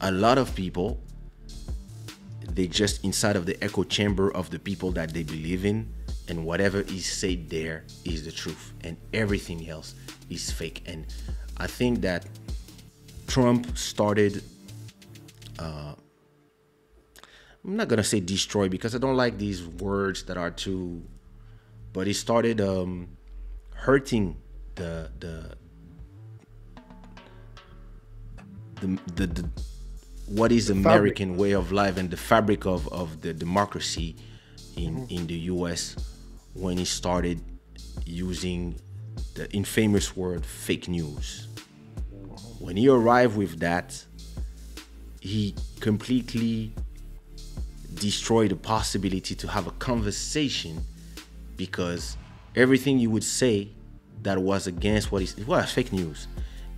A lot of people, they just inside of the echo chamber of the people that they believe in, and whatever is said there is the truth, and everything else is fake. And I think that Trump started, I'm not gonna say destroy because I don't like these words that are too, but he started hurting the the what is The fabric. American way of life and the fabric of the democracy in the US when he started using the infamous word fake news. When he arrived with that, he completely destroyed the possibility to have a conversation because everything you would say that was against what is it was fake news.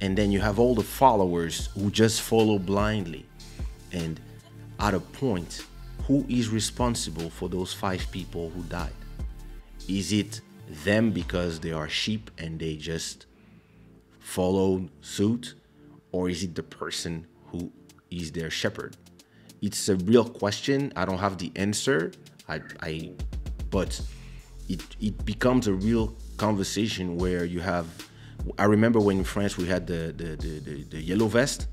And then you have all the followers who just follow blindly. And at a point, who is responsible for those 5 people who died? Is it them because they are sheep and they just follow suit? Or is it the person who is their shepherd? It's a real question. I don't have the answer. But it becomes a real conversation where you have. I remember when in France we had the yellow vest.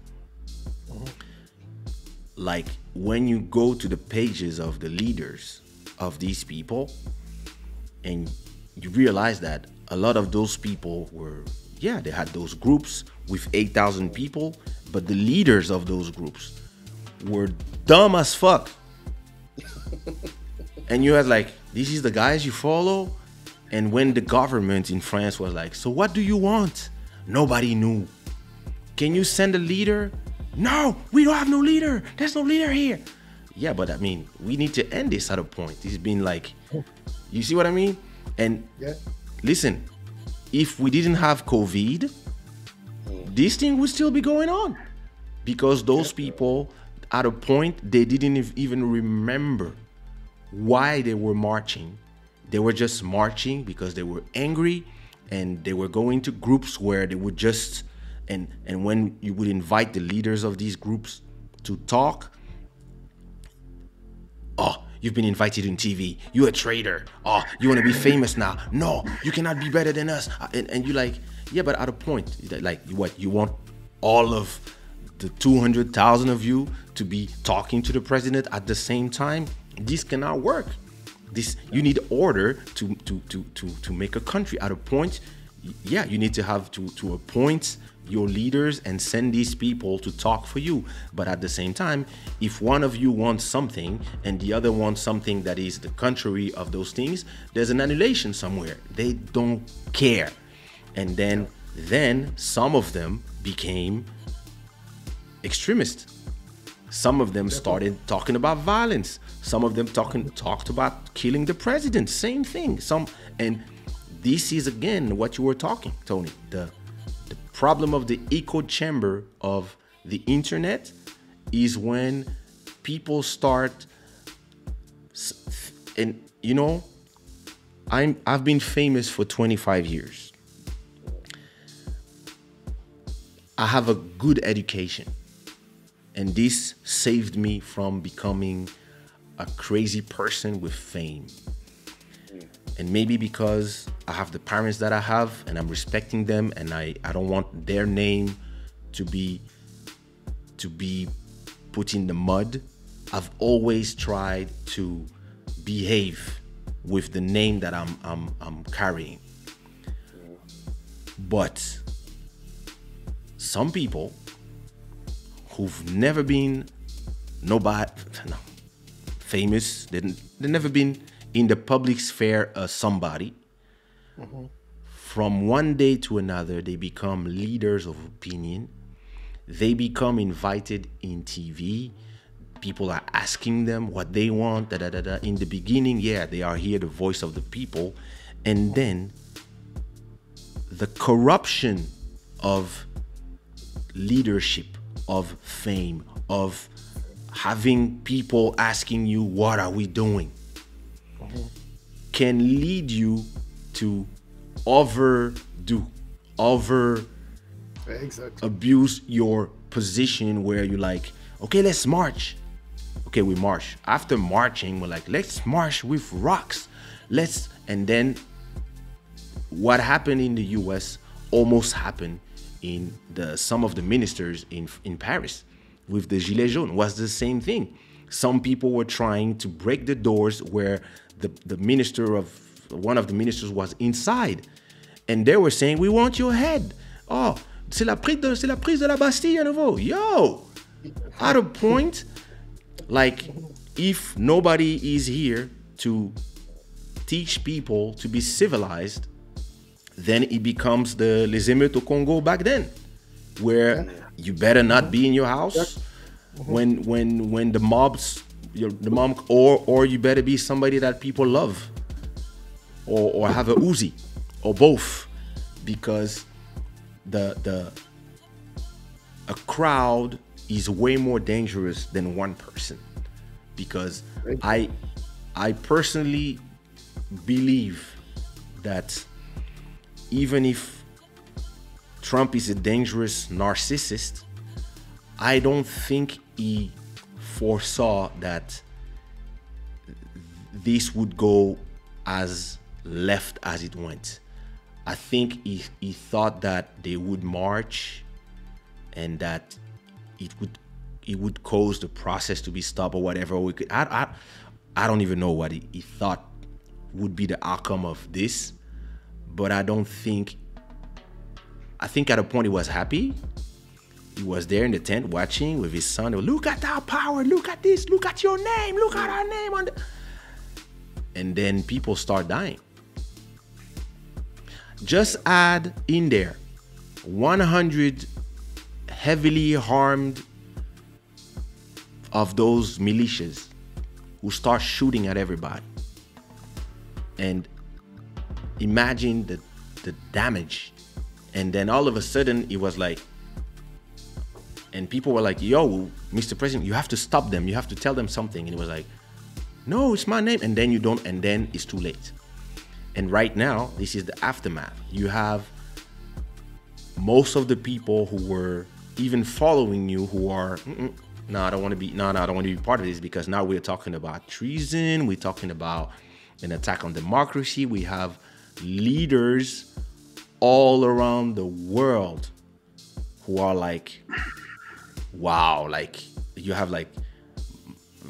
Like when you go to the pages of the leaders of these people, and you realize that a lot of those people were, yeah, they had those groups with 8,000 people, but the leaders of those groups were dumb as fuck. And you had like, this is the guys you follow. And when the government in France was like, so what do you want? Nobody knew. Can you send a leader? No, we don't have no leader. There's no leader here. Yeah, but I mean, we need to end this at a point. It's been like, you see what I mean? And Yeah. listen, if we didn't have COVID, this thing would still be going on because those people at a point, they didn't even remember why they were marching. They were just marching because they were angry, and they were going to groups where they would just and when you would invite the leaders of these groups to talk, oh, you've been invited on TV, you're a traitor, oh, you want to be famous now, no, you cannot be better than us. And you're like, yeah, but at a point, like, what, you want all of the 200,000 of you to be talking to the president at the same time? This cannot work. This, you need order to make a country. At a point, yeah, you need to have to appoint your leaders and send these people to talk for you. But at the same time, if one of you wants something and the other wants something that is the contrary of those things, there's an annihilation somewhere. They don't care. And then some of them became extremists. Some of them started talking about violence. Some of them talked about killing the president. Same thing. And this is again what you were talking, Tony. The problem of the echo chamber of the internet is when people start, and you know, I've been famous for 25 years. I have a good education. And this saved me from becoming a crazy person with fame. And maybe because I have the parents that I have and I'm respecting them, and I don't want their name to be put in the mud, I've always tried to behave with the name that I'm carrying. But some people who've never been famous, they've never been in the public sphere as somebody. From one day to another, they become leaders of opinion. They become invited in TV. People are asking them what they want. Da, da, da, da. In the beginning, yeah, they are here, the voice of the people. And then the corruption of leadership, of fame, of having people asking you, what are we doing? Can lead you to Exactly. abuse your position where you're like, Okay, let's march. Okay, we march. After marching, we're like, let's march with rocks. And then what happened in the US almost happened in some of the ministers in Paris with the Gilets jaunes. Was the same thing. Some people were trying to break the doors where one of the ministers was inside. And they were saying, we want your head. Oh, c'est la prise de la Bastille à nouveau. Yo, at a point, like, if nobody is here to teach people to be civilized, then it becomes the Les Émeutes au Congo back then, where you better not be in your house when the mobs, or you better be somebody that people love, or have a Uzi, or both, because a crowd is way more dangerous than one person. Because I personally believe that even if Trump is a dangerous narcissist, I don't think he foresaw that this would go as left as it went. I think he thought that they would march and that it would cause the process to be stopped or whatever. I don't even know what he thought would be the outcome of this, but I think at a point he was happy. He was there in the tent watching with his son. Look at our power, look at this, look at your name, look at our name on the... And then people start dying. Just add in there 100 heavily armed of those militias who start shooting at everybody. And imagine the damage. And then all of a sudden it was like, and people were like, yo, Mr. President, you have to stop them. You have to tell them something. And it was like, no, it's my name. And then you don't, and then it's too late. And right now, this is the aftermath. You have most of the people who were even following you who are, no, I don't want to be part of this, because now we're talking about treason. We're talking about an attack on democracy. We have leaders all around the world who are like, wow, like you have like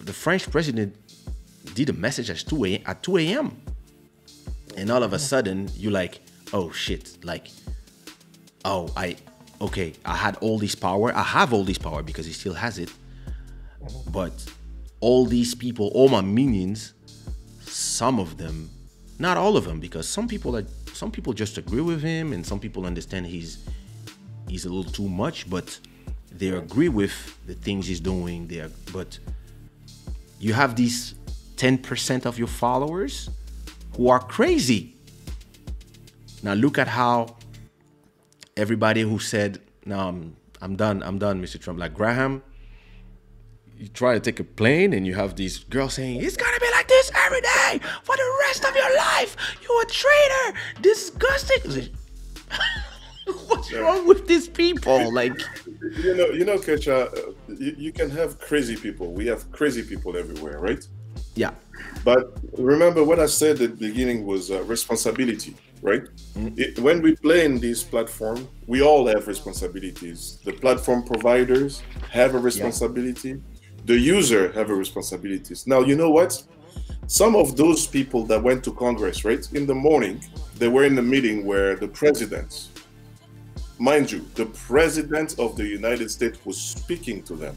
the French president did a message at 2 a.m. And all of a sudden you're like, oh shit, like, oh, I had all this power. I have all this power because he still has it. But all these people, all my minions, some of them, not all of them, because some people just agree with him, and some people understand he's a little too much, but they agree with the things he's doing there. But you have these 10% of your followers who are crazy. Now look at how everybody who said, no, I'm done, Mr. Trump, like Graham, you try to take a plane and you have these girls saying, it's gonna be like this every day for the rest of your life. You're a traitor, disgusting. What's wrong with these people? Like, you know, Kaysha, you can have crazy people. We have crazy people everywhere, right? Yeah. But remember what I said at the beginning was responsibility, right? When we play in this platform, we all have responsibilities. The platform providers have a responsibility. Yeah. The user have a responsibilities. Now, you know what? Some of those people that went to Congress, right? In the morning, they were in a meeting where the president, mind you, the president of the United States was speaking to them.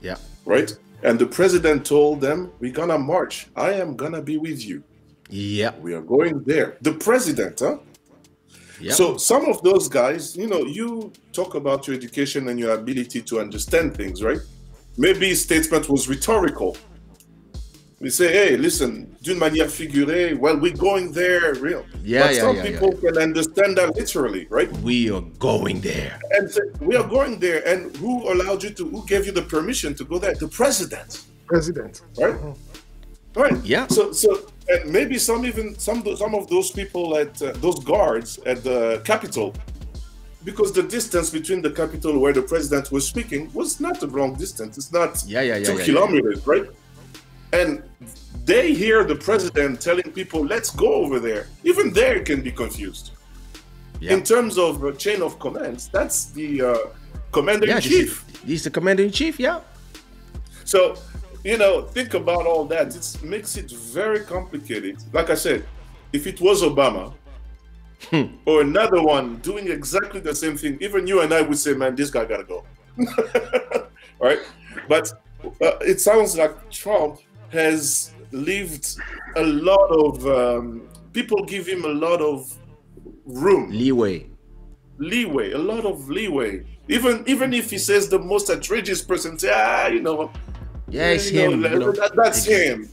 Yeah. Right? And the president told them, we're gonna march. I am gonna be with you. Yeah. We are going there. The president, huh? Yeah. So some of those guys, you know, you talk about your education and your ability to understand things, right? Maybe his statement was rhetorical. We say, hey, listen, d'une manière figurée, well, we're going there, real. Yeah, but some people can understand that literally, right? We are going there. And say, we are going there. And who allowed you to, who gave you the permission to go there? The president. President. Right? Right. Yeah. So and maybe some of those people at those guards at the Capitol, because the distance between the capital where the president was speaking was not a long distance. It's not 2 kilometers, right? And they hear the president telling people, let's go over there. Even there can be confused. In terms of chain of commands, that's the commander-in-chief. He's the commander-in-chief, yeah. So, think about all that. It makes it very complicated. Like I said, if it was Obama or another one doing exactly the same thing, even you and I would say, man, this guy gotta go. Right? But it sounds like Trump has lived a lot of, people give him a lot of room. Leeway. A lot of leeway. Even if he says the most outrageous person, say, it's him. That's him.